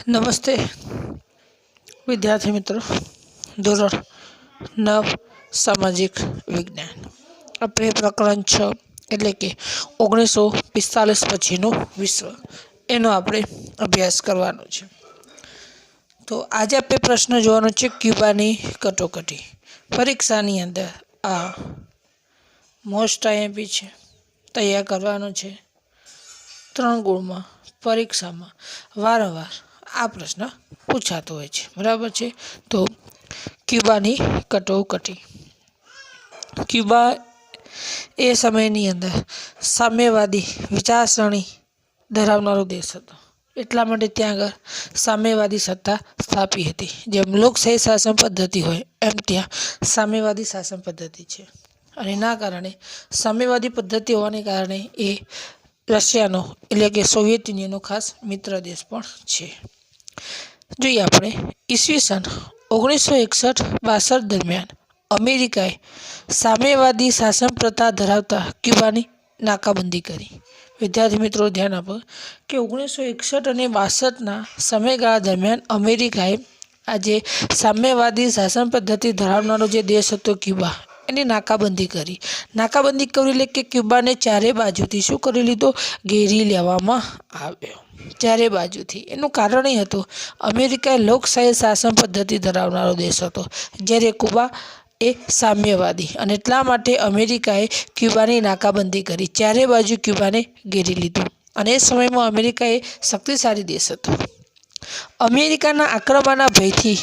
નમસ્તે વિદ્યાર્થી મિત્રો, ધોરણ 9 સામાજિક વિજ્ઞાન. આપણે પ્રકરણ 6 એટલે કે 1945 પછીનું વિશ્વ એનો આપણે અભ્યાસ કરવાનો છે. તો આજે આપણે પ્રશ્ન જોવાનો છે ક્યુબાની કટોકટી. પરીક્ષાની અંદર આ મોસ્ટ આઈએમપી છે, તૈયાર કરવાનો છે. 3 ગુણમાં પરીક્ષામાં વારંવાર આ પ્રશ્ન પૂછાતો હોય છે, બરાબર છે. તો ક્યુબાની કટોકટી. ક્યુબા એ સમયની અંદર સામ્યવાદી વિચારસરણી ધરાવનારો દેશ હતો, એટલા માટે ત્યાં આગળ સામ્યવાદી સત્તા સ્થાપી હતી. જેમ લોકશાહી શાસન પદ્ધતિ હોય એમ ત્યાં સામ્યવાદી શાસન પદ્ધતિ છે, અને એના કારણે સામ્યવાદી પદ્ધતિ હોવાને કારણે એ રશિયાનો એટલે કે સોવિયત યુનિયનનો ખાસ મિત્ર દેશ પણ છે. જોઈએ આપણે ઈસવીસન 1961-62 દરમિયાન અમેરિકાએ સામ્યવાદી શાસન પ્રથા ધરાવતા ક્યુબાની નાકાબંધી કરી. વિદ્યાર્થી મિત્રો ધ્યાન આપો કે 1961 અને 62ના સમયગાળા દરમિયાન અમેરિકાએ આજે સામ્યવાદી શાસન પદ્ધતિ ધરાવનારો જે દેશ હતો ક્યુબા, એની નાકાબંધી કરી. નાકાબંધી કરી એટલે કે ક્યુબાને ચારે બાજુથી શું કરી લીધો? ઘેરી લેવામાં આવ્યો, ચારે બાજુથી. એનું કારણ એ હતું અમેરિકા એ લોકશાહી શાસન પદ્ધતિ ધરાવનારો દેશ હતો, જ્યારે ક્યુબા એ સામ્યવાદી, અને એટલા માટે અમેરિકાએ ક્યુબાની નાકાબંધી કરી, ચારે બાજુ ક્યુબાને ઘેરી લીધું. અને એ સમયમાં અમેરિકા એ શક્તિશાળી દેશ હતો. અમેરિકાના આક્રમણના ભયથી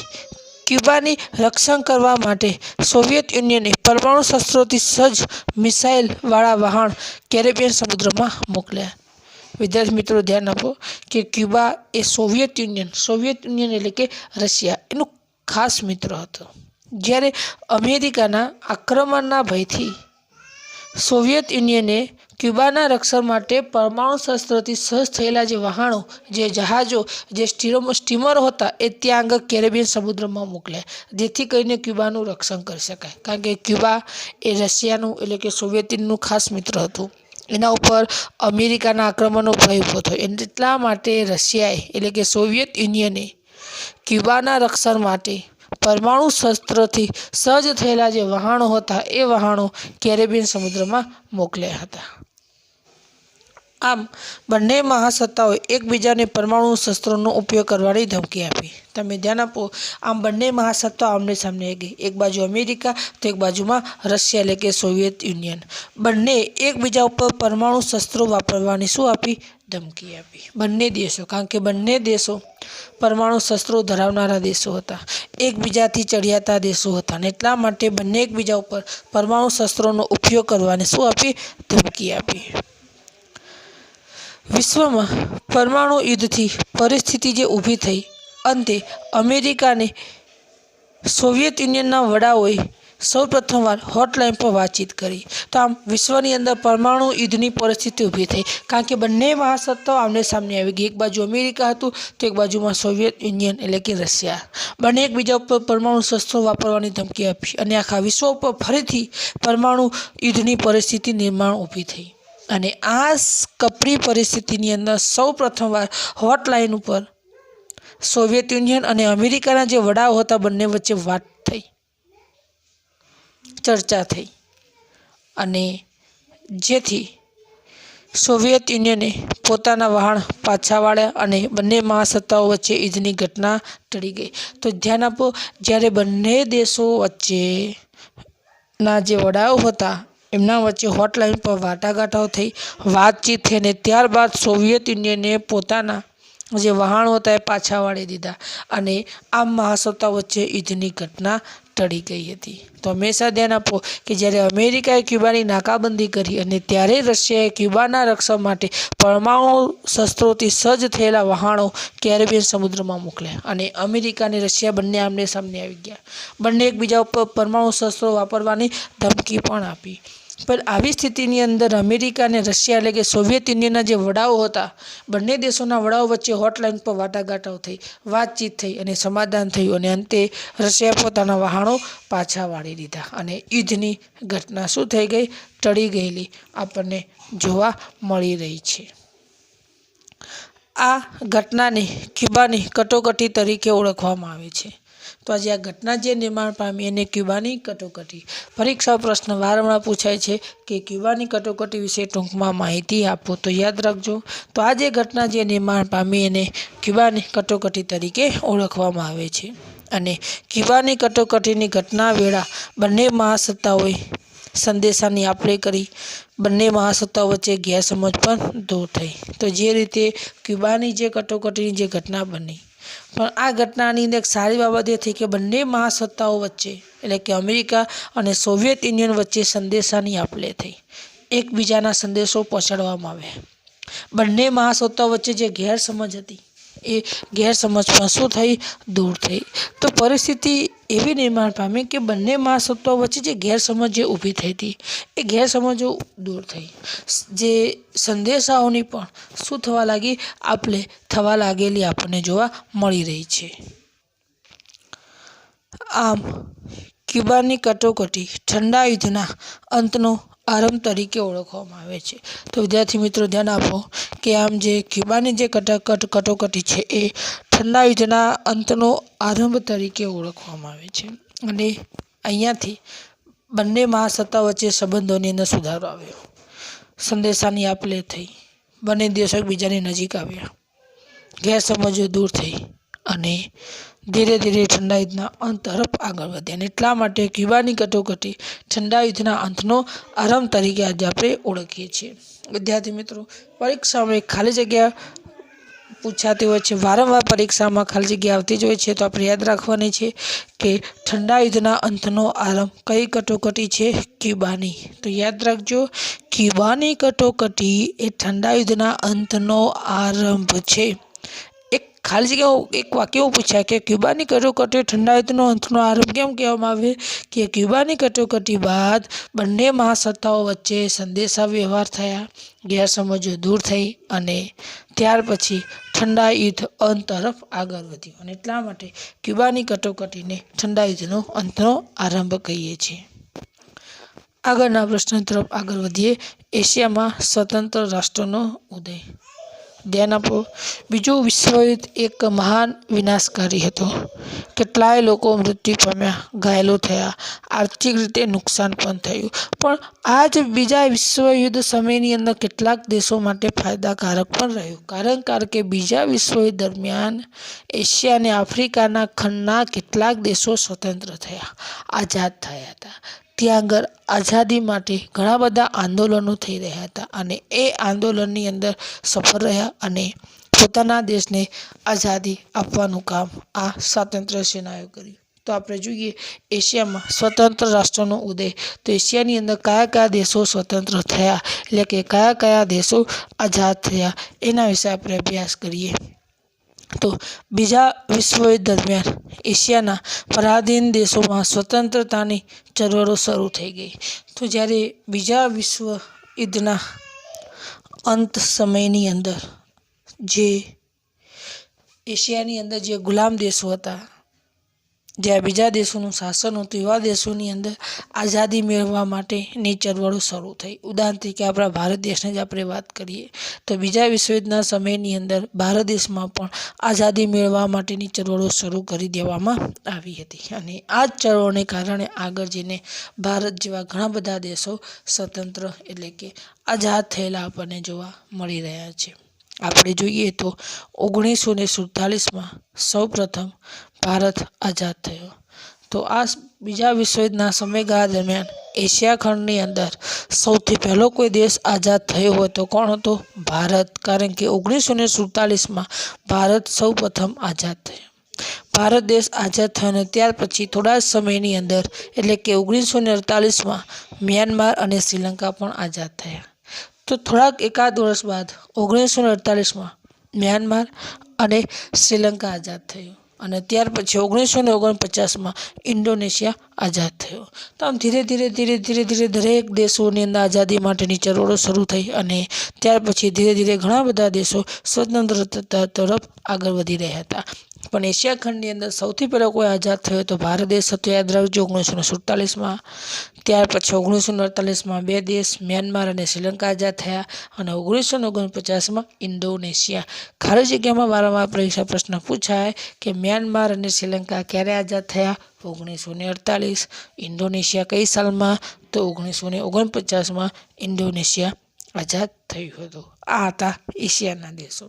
ક્યુબાની રક્ષણ કરવા માટે સોવિયત યુનિયને પરમાણુ શસ્ત્રોથી સજ્જ મિસાઇલવાળા વહાણ કેરેબિયન સમુદ્રમાં મોકલ્યા. વિદ્યાર્થી મિત્રો ધ્યાન આપો કે ક્યુબા એ સોવિયત યુનિયન એટલે કે રશિયા એનું ખાસ મિત્ર હતો. જ્યારે અમેરિકાના આક્રમણના ભયથી સોવિયત યુનિયને ક્યુબાના રક્ષણ માટે પરમાણુ શસ્ત્રોથી સજ્જ થયેલા જે વહાણો, જે જહાજો, જે સ્ટીમરો હતા એ ત્યાં આગળ કેરેબિયન સમુદ્રમાં મોકલ્યા, જેથી કરીને ક્યુબાનું રક્ષણ કરી શકાય. કારણ કે ક્યુબા એ રશિયાનું એટલે કે સોવિયત યુનિયનનું ખાસ મિત્ર હતું. એના ઉપર અમેરિકાના આક્રમણનો ભય ઊભો થયો, એટલા માટે રશિયાએ એટલે કે સોવિયત યુનિયને ક્યુબાના રક્ષણ માટે પરમાણુ શસ્ત્રથી સજ્જ થયેલા જે વહાણો હતા એ વહાણો કેરેબિયન સમુદ્રમાં મોકલ્યા હતા. આમ બંને મહાસત્તાઓએ એકબીજાને પરમાણુ શસ્ત્રોનો ઉપયોગ કરવાની ધમકી આપી. તમે ધ્યાન આપો, આમ બંને મહાસત્તાઓ આમને સામને આવી ગઈ. એક બાજુ અમેરિકા તો એક બાજુમાં રશિયા એટલે કે સોવિયત યુનિયન. બંને એકબીજા ઉપર પરમાણુ શસ્ત્રો વાપરવાની શું આપી? ધમકી આપી. બંને દેશો, કારણ કે બંને દેશો પરમાણુ શસ્ત્રો ધરાવનારા દેશો હતા, એકબીજાથી ચડિયાતા દેશો હતા, અને એટલા માટે બંને એકબીજા ઉપર પરમાણુ શસ્ત્રોનો ઉપયોગ કરવાની શું આપી? ધમકી આપી. વિશ્વમાં પરમાણુ યુદ્ધથી પરિસ્થિતિ જે ઊભી થઈ, અંતે અમેરિકા અને સોવિયત યુનિયનના વડાઓએ સૌ પ્રથમવાર હોટલાઇન પર વાતચીત કરી. તો આમ વિશ્વની અંદર પરમાણુ યુદ્ધની પરિસ્થિતિ ઊભી થઈ, કારણ કે બંને મહાસત્તાઓ આમને સામને આવી ગઈ. એક બાજુ અમેરિકા હતું તો એક બાજુમાં સોવિયત યુનિયન એટલે કે રશિયા. બંને એકબીજા ઉપર પરમાણુ શસ્ત્રો વાપરવાની ધમકી આપી, અને આખા વિશ્વ ઉપર ફરીથી પરમાણુ યુદ્ધની પરિસ્થિતિ નિર્માણ ઊભી થઈ. અને આ કપરી પરિસ્થિતિની અંદર સૌ પ્રથમવાર હોટલાઇન ઉપર સોવિયત યુનિયન અને અમેરિકાના જે વડાઓ હતા બંને વચ્ચે વાત થઈ, ચર્ચા થઈ, અને જેથી સોવિયત યુનિયને પોતાના વહાણ પાછા વાળ્યા અને બંને મહાસત્તાઓ વચ્ચે યુદ્ધની ઘટના ટળી ગઈ. તો ધ્યાન આપો, જ્યારે બંને દેશો વચ્ચેના જે વડાઓ હતા એમના વચ્ચે હોટલાઇન પર વાટાઘાટો થઈ, વાતચીત થઈ, અને ત્યારબાદ સોવિયત યુનિયને પોતાના જે વહાણો હતા એ પાછા વાળી દીધા, અને આ મહાસત્તાઓ વચ્ચે યુદ્ધની ઘટના ટળી ગઈ હતી. તો હંમેશા ધ્યાન આપો કે જ્યારે અમેરિકાએ ક્યુબાની નાકાબંધી કરી અને ત્યારે રશિયાએ ક્યુબાના રક્ષણ માટે પરમાણુ શસ્ત્રોથી સજ્જ થયેલા વહાણો કેરેબિયન સમુદ્રમાં મોકલ્યા, અને અમેરિકા અને રશિયા બંને આમને સામને આવી ગયા. બંને એકબીજા ઉપર પરમાણુ શસ્ત્રો વાપરવાની ધમકી પણ આપી. પણ આવી સ્થિતિની અંદર અમેરિકા અને રશિયા એટલે કે સોવિયત યુનિયનના જે વડાઓ હતા, બંને દેશોના વડાઓ વચ્ચે હોટલાઇન પર વાટાઘાટો થઈ, વાતચીત થઈ, અને સમાધાન થયું, અને અંતે રશિયાએ પોતાના વહાણો પાછા વાળી દીધા, અને યુદ્ધની ઘટના શું થઈ ગઈ? ટળી ગયેલી આપણને જોવા મળી રહી છે. આ ઘટનાને ક્યુબાની કટોકટી તરીકે ઓળખવામાં આવે છે. તો આજે આ ઘટના જે નિર્માણ પામી એને ક્યુબાની કટોકટી. પરીક્ષા પ્રશ્ન વારંવાર પૂછાય છે કે ક્યુબાની કટોકટી વિશે ટૂંકમાં માહિતી આપો. તો યાદ રાખજો, તો આ જે ઘટના જે નિર્માણ પામી એને ક્યુબાની કટોકટી તરીકે ઓળખવામાં આવે છે. અને ક્યુબાની કટોકટીની ઘટના વેળા બંને મહાસત્તાઓએ સંદેશાની આપ-લે કરી. બંને મહાસત્તાઓ વચ્ચે ગેરસમજ પણ દૂર થઈ. તો જે રીતે ક્યુબાની જે કટોકટીની જે ઘટના બની, પણ આ ઘટનાની અંદર એક સારી બાબત એ થઈ કે બંને મહાસત્તાઓ વચ્ચે એટલે કે અમેરિકા અને સોવિયત યુનિયન વચ્ચે સંદેશાની આપ-લે થઈ. એકબીજાના સંદેશો પહોંચાડવામાં આવ્યા. બંને મહાસત્તાઓ વચ્ચે જે ગેરસમજ હતી એ ગેરસમજ પણ શું થઈ? દૂર થઈ. તો પરિસ્થિતિ એવી નિર્માણ પામી કે બંને મહાસત્તાઓ વચ્ચે જે ગેરસમજ જે ઊભી થઈ હતી એ ગેરસમજો દૂર થઈ. જે સંદેશાઓની પણ શું થવા લાગી? આપ-લે થવા લાગેલી આપણને જોવા મળી રહી છે. આમ ક્યુબાની કટોકટી ઠંડા યુદ્ધના અંતનો આરંભ તરીકે ઓળખવામાં આવે છે. તો વિદ્યાર્થી મિત્રો ધ્યાન આપો કે આમ જે ક્યુબાની જે કટોકટી છે એ ઠંડા યુદ્ધના અંતનો આરંભ તરીકે ઓળખવામાં આવે છે. અને અહીંયાથી બંને મહાસત્તા વચ્ચે સંબંધોની અંદર સુધારો આવ્યો. સંદેશાની આપ-લે થઈ. બંને દેશો એકબીજાની નજીક આવ્યા. ગેરસમજો દૂર થઈ અને ધીરે ધીરે ઠંડા યુદ્ધના અંત તરફ આગળ વધ્યા. અને એટલા માટે ક્યુબાની કટોકટી ઠંડા યુદ્ધના અંતનો આરંભ તરીકે આજે આપણે ઓળખીએ છીએ. વિદ્યાર્થી મિત્રો, પરીક્ષામાં ખાલી જગ્યા પૂછાતી હોય છે. વારંવાર પરીક્ષામાં ખાલી જગ્યા આવતી જ હોય છે. તો આપણે યાદ રાખવાની છે કે ઠંડા યુદ્ધના અંતનો આરંભ કઈ કટોકટી છે? ક્યુબાની. તો યાદ રાખજો, ક્યુબાની કટોકટી એ ઠંડા યુદ્ધના અંતનો આરંભ છે. ખાલી જગ્યા એક વાક્ય એવું પૂછાય કે ક્યુબાની કટોકટી ઠંડા યુદ્ધનો અંતનો આરંભ કેમ કહેવામાં આવે? કે ક્યુબાની કટોકટી બાદ બંને મહાસત્તાઓ વચ્ચે સંદેશા વ્યવહાર થયા, ગેરસમજો દૂર થઈ અને ત્યાર પછી ઠંડા યુદ્ધ અંત તરફ આગળ વધ્યું. અને એટલા માટે ક્યુબાની કટોકટીને ઠંડા યુદ્ધનો અંતનો આરંભ કહીએ છીએ. આગળના પ્રશ્ન તરફ આગળ વધીએ. એશિયામાં સ્વતંત્ર રાષ્ટ્રોનો ઉદય. ધ્યાન આપો. બીજું વિશ્વયુદ્ધ એક મહાન વિનાશકારી હતું. કેટલાય લોકો મૃત્યુ પામ્યા, ઘાયલો થયા, આર્થિક રીતે નુકસાન પણ થયું. પણ આ જ બીજા વિશ્વયુદ્ધ સમયની અંદર કેટલાક દેશો માટે ફાયદાકારક પણ રહ્યું. કારણ કે બીજા વિશ્વયુદ્ધ દરમિયાન એશિયા અને આફ્રિકાના ખંડના કેટલાક દેશો સ્વતંત્ર થયા, આઝાદ થયા હતા. ત્યાં આગળ આઝાદી માટે ઘણા બધા આંદોલનો થઈ રહ્યા હતા અને એ આંદોલનની અંદર સફળ રહ્યા અને પોતાના દેશને આઝાદી આપવાનું કામ આ સ્વાતંત્ર્ય સેનાએ કર્યું. તો આપણે જોઈએ એશિયામાં સ્વતંત્ર રાષ્ટ્રનો ઉદય. તો એશિયાની અંદર કયા કયા દેશો સ્વતંત્ર થયા, એટલે કે કયા કયા દેશો આઝાદ થયા, એના વિશે આપણે અભ્યાસ કરીએ. તો બીજા વિશ્વયુદ્ધ દરમિયાન એશિયાના પરાધીન દેશોમાં સ્વતંત્રતાની ચળવળો શરૂ થઈ ગઈ. તો જ્યારે બીજા વિશ્વયુદ્ધના અંત સમયની અંદર જે એશિયાની અંદર જે ગુલામ દેશો હતા, જ્યાં બીજા દેશોનું શાસન હતું, એવા દેશોની અંદર આઝાદી મેળવવા માટેની ચળવળો શરૂ થઈ. ઉદાહરણ તરીકે આપણા ભારત દેશની જ આપણે વાત કરીએ તો બીજા વિશ્વયુદ્ધના સમયની અંદર ભારત દેશમાં પણ આઝાદી મેળવવા માટેની ચળવળો શરૂ કરી દેવામાં આવી હતી. અને આ જ ચળવળને કારણે આગળ જઈને ભારત જેવા ઘણા બધા દેશો સ્વતંત્ર એટલે કે આઝાદ થયેલા આપણને જોવા મળી રહ્યા છે. આપણે જોઈએ તો 1947માં સૌપ્રથમ ભારત આઝાદ થયો. તો આ બીજા વિશ્વયુદ્ધના સમયગાળા દરમિયાન એશિયા ખંડની અંદર સૌથી પહેલો કોઈ દેશ આઝાદ થયો હોય તો કોણ હતો? ભારત. કારણ કે 1947માં ભારત સૌપ્રથમ આઝાદ થયો. ભારત દેશ આઝાદ થયો અને ત્યાર પછી થોડા જ સમયની અંદર એટલે કે 1948માં મ્યાનમાર અને શ્રીલંકા પણ આઝાદ થયા. તો થોડાક એકાદ વર્ષ બાદ 1948માં મ્યાનમાર અને શ્રીલંકા આઝાદ થયું અને ત્યાર પછી 1949માં ઇન્ડોનેશિયા આઝાદ થયો. તો આમ ધીરે ધીરે દરેક દેશોની અંદર આઝાદી માટેની ચળવળો શરૂ થઈ અને ત્યાર પછી ધીરે ધીરે ઘણા બધા દેશો સ્વતંત્રતા તરફ આગળ વધી રહ્યા હતા. પણ એશિયા ખંડની અંદર સૌથી પહેલાં કોઈ આઝાદ થયો તો ભારત દેશ હતો, યાદ રાખજો, 1947માં. ત્યાર પછી 1948માં 2 દેશ મ્યાનમાર અને શ્રીલંકા આઝાદ થયા અને 1949માં ઇન્ડોનેશિયા. ખાલી જગ્યામાં વારંવાર પરીક્ષા પ્રશ્ન પૂછાય કે મ્યાનમાર અને શ્રીલંકા ક્યારે આઝાદ થયા? 1948. ઇન્ડોનેશિયા કઈ સાલમાં? તો 1949માં ઇન્ડોનેશિયા આઝાદ થયું હતું. આ હતા એશિયાના દેશો.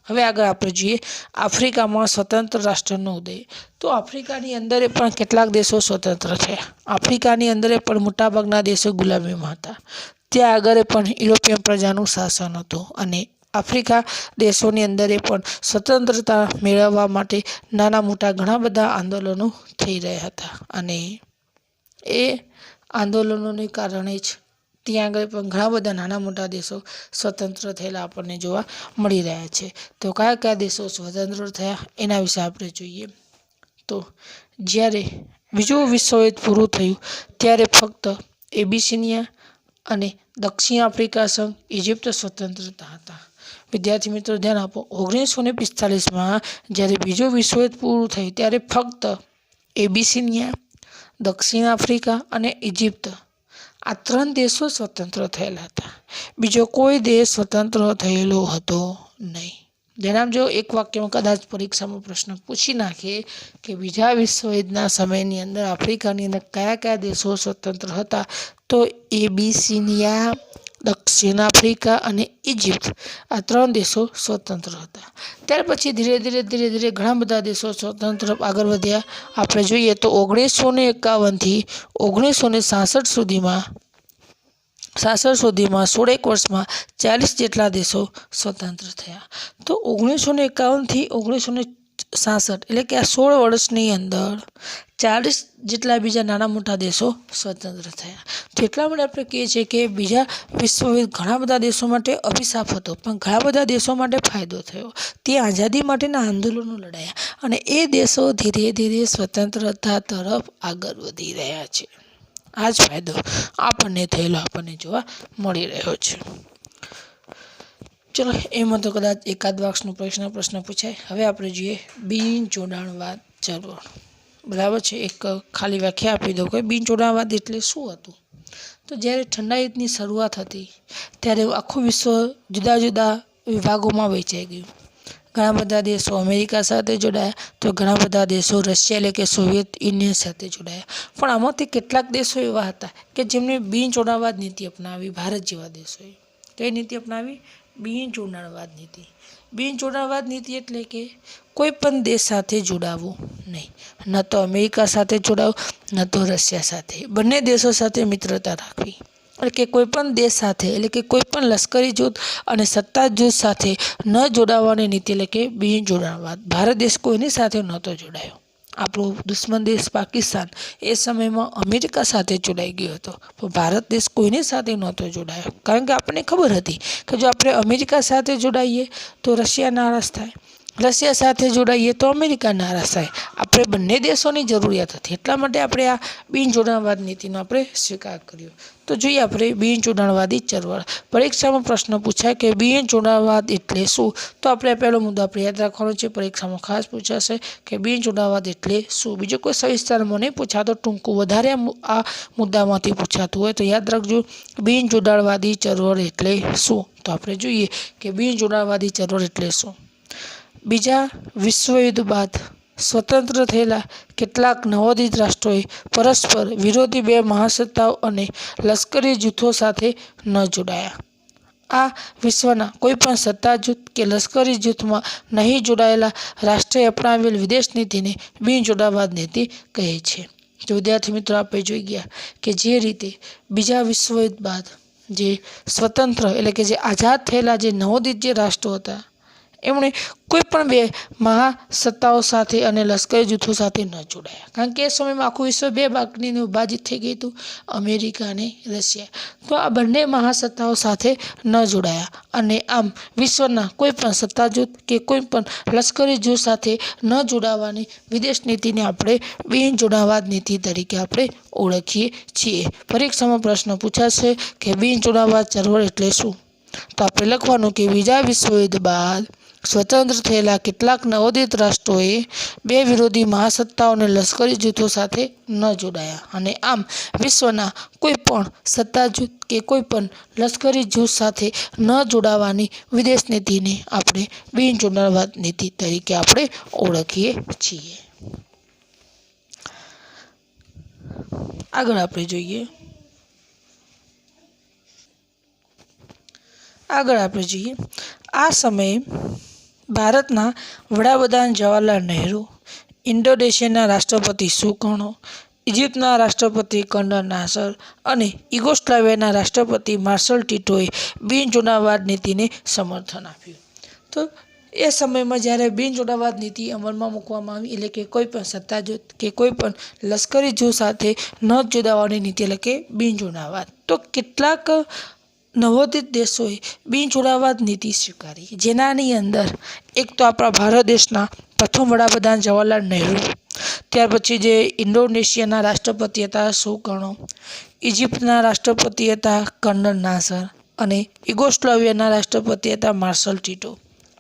હવે આગળ આપણે જોઈએ આફ્રિકામાં સ્વતંત્ર રાષ્ટ્રનો ઉદય. તો આફ્રિકાની અંદર પણ કેટલાક દેશો સ્વતંત્ર થયા. આફ્રિકાની અંદર પણ મોટાભાગના દેશો ગુલામીમાં હતા. ત્યાં આગળ પણ યુરોપિયન પ્રજાનું શાસન હતું અને આફ્રિકા દેશોની અંદર પણ સ્વતંત્રતા મેળવવા માટે નાના મોટા ઘણા બધા આંદોલનો થઈ રહ્યા હતા અને એ આંદોલનોને કારણે જ ત્યાં આગળ પણ ઘણા બધા નાના મોટા દેશો સ્વતંત્ર થયેલા આપણને જોવા મળી રહ્યા છે. તો કયા કયા દેશો સ્વતંત્ર થયા એના વિશે આપણે જોઈએ. તો જ્યારે બીજું વિશ્વયુદ્ધ પૂરું થયું ત્યારે ફક્ત એબિસિનિયા અને દક્ષિણ આફ્રિકા સંઘ ઇજિપ્ત સ્વતંત્રતા હતા. વિદ્યાર્થી મિત્રો ધ્યાન આપો, 1945માં જ્યારે બીજું વિશ્વયુદ્ધ પૂરું થયું ત્યારે ફક્ત એબિસિનિયા, દક્ષિણ આફ્રિકા અને ઇજિપ્ત આ 3 દેશો સ્વતંત્ર થયેલા હતા. બીજો કોઈ દેશ સ્વતંત્ર થયેલો હતો નહીં. જણાવજો, એક વાક્યમાં કદાચ પરીક્ષામાં પ્રશ્ન પૂછી નાખે કે બીજા વિશ્વયુદ્ધના સમયની અંદર આફ્રિકાની અંદર કયા કયા દેશો સ્વતંત્ર હતા, તો એબિસિનિયા, દક્ષિણ આફ્રિકા અને ઇજિપ્ત આ 3 દેશો સ્વતંત્ર હતા. ત્યાર પછી ધીરે ધીરે ઘણા બધા દેશો સ્વતંત્ર આગળ વધ્યા. આપણે જોઈએ તો 1951થી 1966 સુધીમાં 16 વર્ષમાં 40 જેટલા દેશો સ્વતંત્ર થયા. તો 1951થી 1966 એટલે કે આ 16 વર્ષની અંદર 40 જેટલા બીજા નાના મોટા દેશો સ્વતંત્ર થયા. તો એટલા માટે આપણે કહીએ છીએ કે બીજા વિશ્વયુદ્ધ ઘણા બધા દેશો માટે અભિશાપ હતો પણ ઘણા બધા દેશો માટે ફાયદો થયો. તે આઝાદી માટેના આંદોલનો લડાયા અને એ દેશો ધીરે ધીરે સ્વતંત્રતા તરફ આગળ વધી રહ્યા છે. આ જ ફાયદો આપણને થયેલો આપણને જોવા મળી રહ્યો છે. ચલો, એમાં તો કદાચ એકાદ વાક્યનો પ્રશ્ન પૂછાય. હવે આપણે જોઈએ બિન જોડાણવાદ ચળવળ. બરાબર છે, એક ખાલી વ્યાખ્યા આપી દઉં કે બિન જોડાણવાદ એટલે શું હતું. તો જ્યારે ઠંડા યુદ્ધની શરૂઆત હતી ત્યારે આખું વિશ્વ જુદા જુદા વિભાગોમાં વહેંચાઈ ગયું. ઘણા બધા દેશો અમેરિકા સાથે જોડાયા તો ઘણા બધા દેશો રશિયા એટલે કે સોવિયત યુનિયન સાથે જોડાયા. પણ આમાંથી કેટલાક દેશો એવા હતા કે જેમણે બિન જોડાણવાદ નીતિ અપનાવી. ભારત જેવા દેશોએ કઈ નીતિ અપનાવી? બિન જોડાણવાદ નીતિ. બિન જોડાણવાદ નીતિ એટલે કે કોઈ પણ દેશ સાથે જોડાવું નહીં. ન તો અમેરિકા સાથે જોડાવું, ન તો રશિયા સાથે. બંને દેશો સાથે મિત્રતા રાખવી. એટલે કે કોઈ પણ દેશ સાથે એટલે કે કોઈ પણ લશ્કરી જૂથ અને સત્તા જૂથ સાથે ન જોડાવાની નીતિ એટલે કે બિન જોડાણવાદ. ભારત દેશ કોઈની સાથે નહોતો જોડાયો. આપણો દુશ્મન દેશ પાકિસ્તાન એ સમયમાં અમેરિકા સાથે જોડાઈ ગયો હતો પણ ભારત દેશ કોઈની સાથે નહોતો જોડાયો. કારણ કે આપણને ખબર હતી કે જો આપણે અમેરિકા સાથે જોડાઈએ તો રશિયા નારાજ થાય, રશિયા સાથે જોડાઈએ તો અમેરિકા નારાજ થાય. આપણે બંને દેશોની જરૂરિયાત હતી એટલા માટે આપણે આ બિન જોડાણવાદ નીતિનો આપણે સ્વીકાર કર્યો. તો જોઈએ આપણે બિન જોડાણવાદી ચળવળ. પરીક્ષામાં પ્રશ્ન પૂછાય કે બિન જોડાણવાદ એટલે શું? તો આપણે પહેલો મુદ્દો આપણે યાદ રાખવાનો છે. પરીક્ષામાં ખાસ પૂછાશે કે બિન જોડાણવાદ એટલે શું. બીજો કોઈ સવિસ્તારમાં નહીં પૂછાતો, ટૂંકું વધારે આ મુદ્દામાંથી પૂછાતું હોય તો યાદ રાખજો બિન જોડાણવાદી ચળવળ એટલે શું. તો આપણે જોઈએ કે બિન જોડાણવાદી ચળવળ એટલે શું. બીજા વિશ્વયુદ્ધ બાદ સ્વતંત્ર થયેલા કેટલાક નવોદિત રાષ્ટ્રોએ પરસ્પર વિરોધી 2 મહાસત્તાઓ અને લશ્કરી જૂથો સાથે ન જોડાયા. આ વિશ્વના કોઈ પણ સત્તા જૂથ કે લશ્કરી જૂથમાં નહીં જોડાયેલા રાષ્ટ્રએ અપનાવેલ વિદેશ નીતિને બિન જોડાણવાદ નીતિ કહે છે. તો વિદ્યાર્થી મિત્રો આપણે જોઈ ગયા કે જે રીતે બીજા વિશ્વયુદ્ધ બાદ જે સ્વતંત્ર એટલે કે જે આઝાદ થયેલા જે નવોદિત જે રાષ્ટ્રો હતા એમણે કોઈ પણ 2 મહાસત્તાઓ સાથે અને લશ્કરી જૂથો સાથે ન જોડાયા. કારણ કે એ સમયમાં આખું વિશ્વ 2 ભાગની વિભાજિત થઈ ગયું હતું, અમેરિકા અને રશિયા. તો આ બંને મહાસત્તાઓ સાથે ન જોડાયા અને આમ વિશ્વના કોઈ પણ સત્તા જૂથ કે કોઈ પણ લશ્કરી જૂથ સાથે ન જોડાવાની વિદેશ નીતિને આપણે બિન જોડાણવાદ નીતિ તરીકે આપણે ઓળખીએ છીએ. પરીક્ષામાં પ્રશ્ન પૂછાશે કે બિન જોડાણવાદ ચળવળ એટલે શું. તો આપણે લખવાનું કે બીજા વિશ્વયુદ્ધ બાદ સ્વતંત્ર થયેલા કેટલાક નવોદિત રાષ્ટ્રોએ બે વિરોધી મહાસત્તાઓને લશ્કરી જૂથો સાથે ન જોડાયા અને આમ વિશ્વના કોઈ પણ સત્તા જૂથ કે કોઈ પણ લશ્કરી જૂથ સાથે ન જોડાવાની વિદેશ નીતિને આપણે બિનજોડાણવાદ નીતિ તરીકે આપણે ઓળખીએ છીએ. આગળ આપણે જોઈએ આ સમયે ભારતના વડાપ્રધાન જવાહરલાલ નહેરુ, ઇન્ડોનેશિયાના રાષ્ટ્રપતિ સુકર્ણો, ઇજિપ્તના રાષ્ટ્રપતિ કંડર નાસર અને યુગોસ્લાવિયાના રાષ્ટ્રપતિ માર્શલ ટીટોએ બિનજોડાણવાદ નીતિને સમર્થન આપ્યું. તો એ સમયમાં જ્યારે બિનજોડાણવાદ નીતિ અમલમાં મૂકવામાં આવી, એટલે કે કોઈ પણ સત્તા જૂથ કે કોઈ પણ લશ્કરી જૂથ સાથે ન જોડાવાની નીતિ, એટલે કે બિનજોડાણવાદ. તો કેટલાક નવોદિત દેશોએ બિનજોડાણવાદ નીતિ સ્વીકારી, જેનાની અંદર એક તો આપણા ભારત દેશના પ્રથમ વડાપ્રધાન જવાહરલાલ નહેરુ, ત્યાર પછી જે ઇન્ડોનેશિયાના રાષ્ટ્રપતિ હતા સુકર્ણો, ઇજિપ્તના રાષ્ટ્રપતિ હતા કંડર નાસર અને યુગોસ્લાવિયાના રાષ્ટ્રપતિ હતા માર્શલ ટીટો.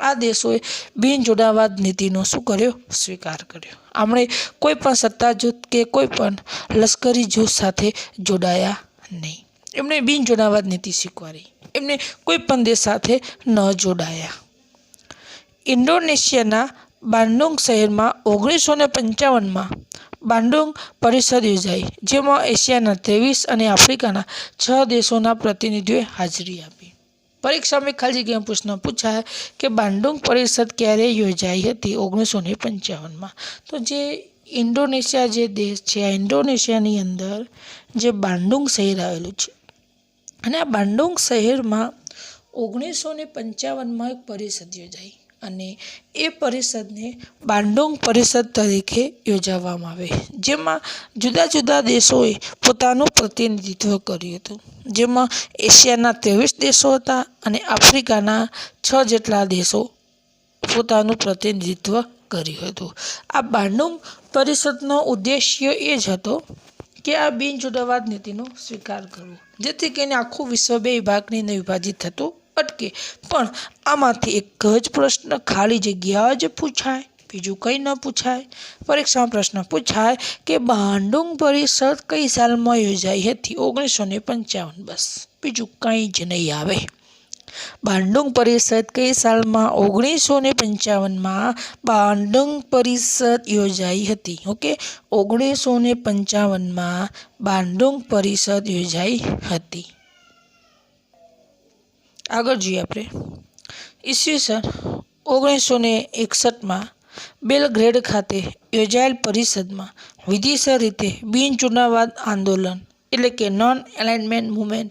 આ દેશોએ બિનજોડાણવાદ નીતિનો શું કર્યો? સ્વીકાર કર્યો. આમણે કોઈ પણ સત્તા જૂથ કે કોઈ પણ લશ્કરી જૂથ સાથે જોડાયા નહીં. એમણે બિનજોડાણવાદ નીતિ સ્વીકારી. એમને કોઈ પણ દેશ સાથે ન જોડાયા. ઇન્ડોનેશિયાના બાન્ડુંગ શહેરમાં 1955માં બાન્ડુંગ પરિષદ યોજાઈ, જેમાં એશિયાના 23 અને આફ્રિકાના 6 દેશોના પ્રતિનિધિઓએ હાજરી આપી. પરીક્ષામાં ખાલી જગ્યામાં પ્રશ્ન પૂછાય કે બાન્ડુંગ પરિષદ ક્યારે યોજાઈ હતી? 1955માં. તો જે ઇન્ડોનેશિયા જે દેશ છે, આ ઇન્ડોનેશિયાની અંદર જે બાન્ડુંગ શહેર આવેલું છે અને આ બાન્ડુંગ શહેરમાં 1955માં એક પરિષદ યોજાઈ અને એ પરિષદને બાન્ડુંગ પરિષદ તરીકે યોજવામાં આવે, જેમાં જુદા જુદા દેશોએ પોતાનું પ્રતિનિધિત્વ કર્યું હતું. જેમાં એશિયાના 23 દેશો હતા અને આફ્રિકાના 6 જેટલા દેશો પોતાનું પ્રતિનિધિત્વ કર્યું હતું. આ બાન્ડુંગ પરિષદનો ઉદ્દેશ્ય એ જ હતો કે આ બિનજોડાણવાદ નીતિનો સ્વીકાર કરવો, જેથી કરીને આખું વિશ્વ બે વિભાગની અંદર વિભાજિત થતું અટકે. પણ આમાંથી એક જ પ્રશ્ન ખાલી જગ્યા જ પૂછાય, બીજું કંઈ ન પૂછાય. પરીક્ષામાં પ્રશ્ન પૂછાય કે બાન્ડુંગ પરિષદ કઈ સાલમાં યોજાઈ હતી? 1955. બસ, બીજું કંઈ જ નહીં આવે. બાન્ડુંગ પરિષદ કઈ સાલમાં? 1955માં બાન્ડુંગ પરિષદ યોજાઈ હતી. ઓકે, 1955માં બાન્ડુંગ પરિષદ યોજાઈ હતી. આગળ જોઈએ આપણે. ઈસવીસન 1961માં બેલગ્રેડ ખાતે યોજાયેલ પરિષદમાં વિધિસર રીતે બિનજોડાણવાદ આંદોલન, એટલે કે નોન અલાઇનમેન્ટ મૂવમેન્ટ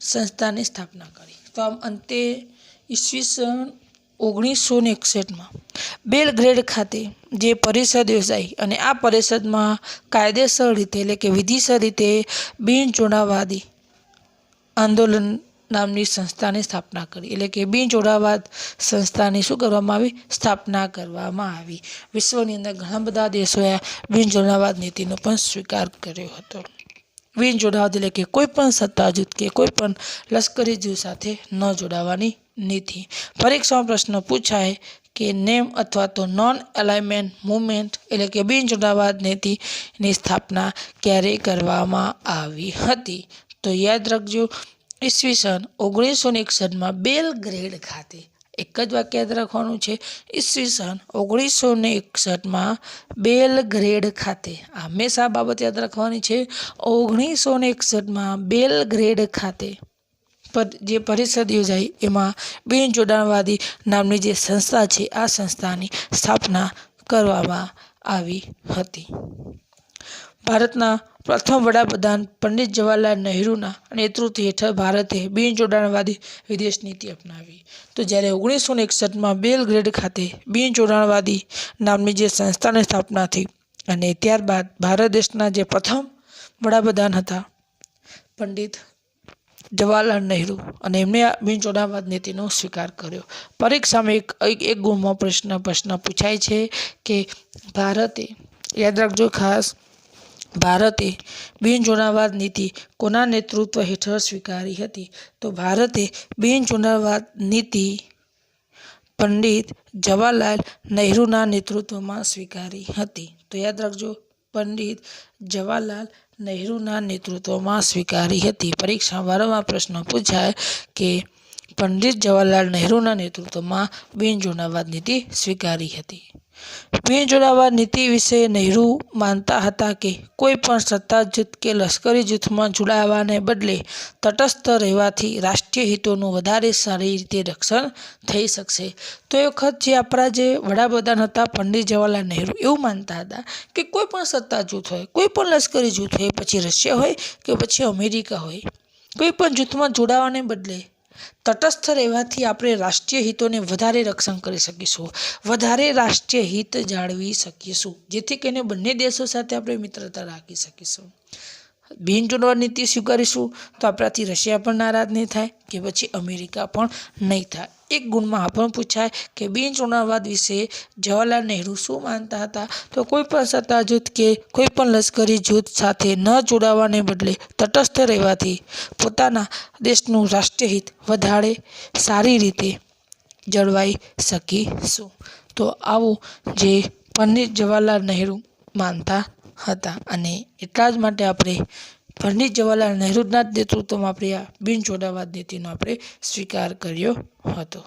સંસ્થાની સ્થાપના કરી. તો આમ અંતે ઈસવીસન 1961માં બેલગ્રેડ ખાતે જે પરિષદ યોજાઈ અને આ પરિષદમાં કાયદેસર રીતે, એટલે કે વિધિસર રીતે બિનજોડાણવાદી આંદોલન નામની સંસ્થાની સ્થાપના કરી. એટલે કે બિનજોડાણવાદ સંસ્થાની શું કરવામાં આવી? સ્થાપના કરવામાં આવી. વિશ્વની અંદર ઘણા બધા દેશોએ બિનજોડાણવાદ નીતિનો પણ સ્વીકાર કર્યો હતો. બિનજોડાણવાદ એટલે કે કોઈ પણ સત્તા જૂથ કે કોઈ પણ લશ્કરી જૂથ સાથે ન જોડાવાની નીતિ. પરીક્ષામાં પ્રશ્ન પૂછાય કે નેમ અથવા તો નોન અલાઇનમેન્ટ મૂવમેન્ટ, એટલે કે બિનજોડાણવાદ નીતિની સ્થાપના ક્યારે કરવામાં આવી હતી? તો યાદ રાખજો, ઈસવીસન 1961માં બેલગ્રેડ ખાતે. એક જ વાક્ય યાદ રાખવાનું છે, ઈસવીસન 1961માં બેલગ્રેડ ખાતે. હંમેશા બાબત યાદ રાખવાની છે, 1961માં બેલગ્રેડ ખાતે જે પરિષદ યોજાઈ એમાં બિનજોડાણવાદી નામની જે સંસ્થા છે, આ સંસ્થાની સ્થાપના કરવામાં આવી હતી. ભારતના પ્રથમ વડાપ્રધાન પંડિત જવાહરલાલ નહેરુના નેતૃત્વ હેઠળ ભારતે બિનજોડાણવાદી વિદેશ નીતિ અપનાવી. તો જ્યારે 1961માં બેલગ્રેડ ખાતે બિનજોડાણવાદી નામની જે સંસ્થાની સ્થાપના થઈ અને ત્યારબાદ ભારત દેશના જે પ્રથમ વડાપ્રધાન હતા પંડિત જવાહરલાલ નહેરુ, અને એમણે આ બિનજોડાણવાદ નીતિનો સ્વીકાર કર્યો. પરીક્ષામાં એક ગુણમાં પ્રશ્ન પૂછાય છે કે ભારતે, યાદ રાખજો ખાસ, ભારતે બિનજોડાણવાદ નીતિ કોના નેતૃત્વ હેઠળ સ્વીકારી હતી? તો ભારતે બિનજોડાણવાદ નીતિ પંડિત જવાહરલાલ નહેરુના નેતૃત્વમાં સ્વીકારી હતી. તો યાદ રાખજો, પંડિત જવાહરલાલ નહેરુના નેતૃત્વમાં સ્વીકારી હતી. પરીક્ષા વારંવાર પ્રશ્નો પૂછાય કે પંડિત જવાહરલાલ નહેરુના નેતૃત્વમાં બિનજોડાવાદ નીતિ સ્વીકારી હતી. બિનજોડાવાદ નીતિ વિશે નહેરુ માનતા હતા કે કોઈ પણ સત્તા જૂથ કે લશ્કરી જૂથમાં જોડાવાને બદલે તટસ્થ રહેવાથી રાષ્ટ્રીય હિતોનું વધારે સારી રીતે રક્ષણ થઈ શકશે. તો એ વખત જે આપણા જે વડાપ્રધાન હતા પંડિત જવાહરલાલ નહેરુ એવું માનતા હતા કે કોઈ પણ સત્તા જૂથ હોય, કોઈ પણ લશ્કરી જૂથ હોય, પછી રશિયા હોય કે પછી અમેરિકા હોય, કોઈ પણ જૂથમાં જોડાવાને બદલે તટસ્થ રહેવાથી આપણે રાષ્ટ્રીય હિતોને વધારે રક્ષણ કરી શકીશું, વધારે રાષ્ટ્રીય હિત જાળવી શકીશું, જેથી કરીને બંને દેશો સાથે આપણે મિત્રતા રાખી શકીશું. બિનજોડાવાદ નીતિ સ્વીકારીશું તો આપણાથી રશિયા પણ નારાજ નહીં થાય કે પછી અમેરિકા પણ નહીં થાય. એક ગુણમાં આ પણ પૂછાય કે બિનજોડાવાદ વિશે જવાહરલાલ નહેરુ શું માનતા હતા? તો કોઈ પણ સત્તા જૂથ કે કોઈ પણ લશ્કરી જૂથ સાથે ન જોડાવાને બદલે તટસ્થ રહેવાથી પોતાના દેશનું રાષ્ટ્રીય હિત વધારે સારી રીતે જળવાઈ શકીશું. તો આવું જે પંડિત જવાહરલાલ નહેરુ માનતા હતા અને એટલા જ માટે આપણે પંડિત જવાહરલાલ નહેરુના નેતૃત્વમાં આપણે આ બિનજોડાવાદ નીતિનો આપણે સ્વીકાર કર્યો હતો.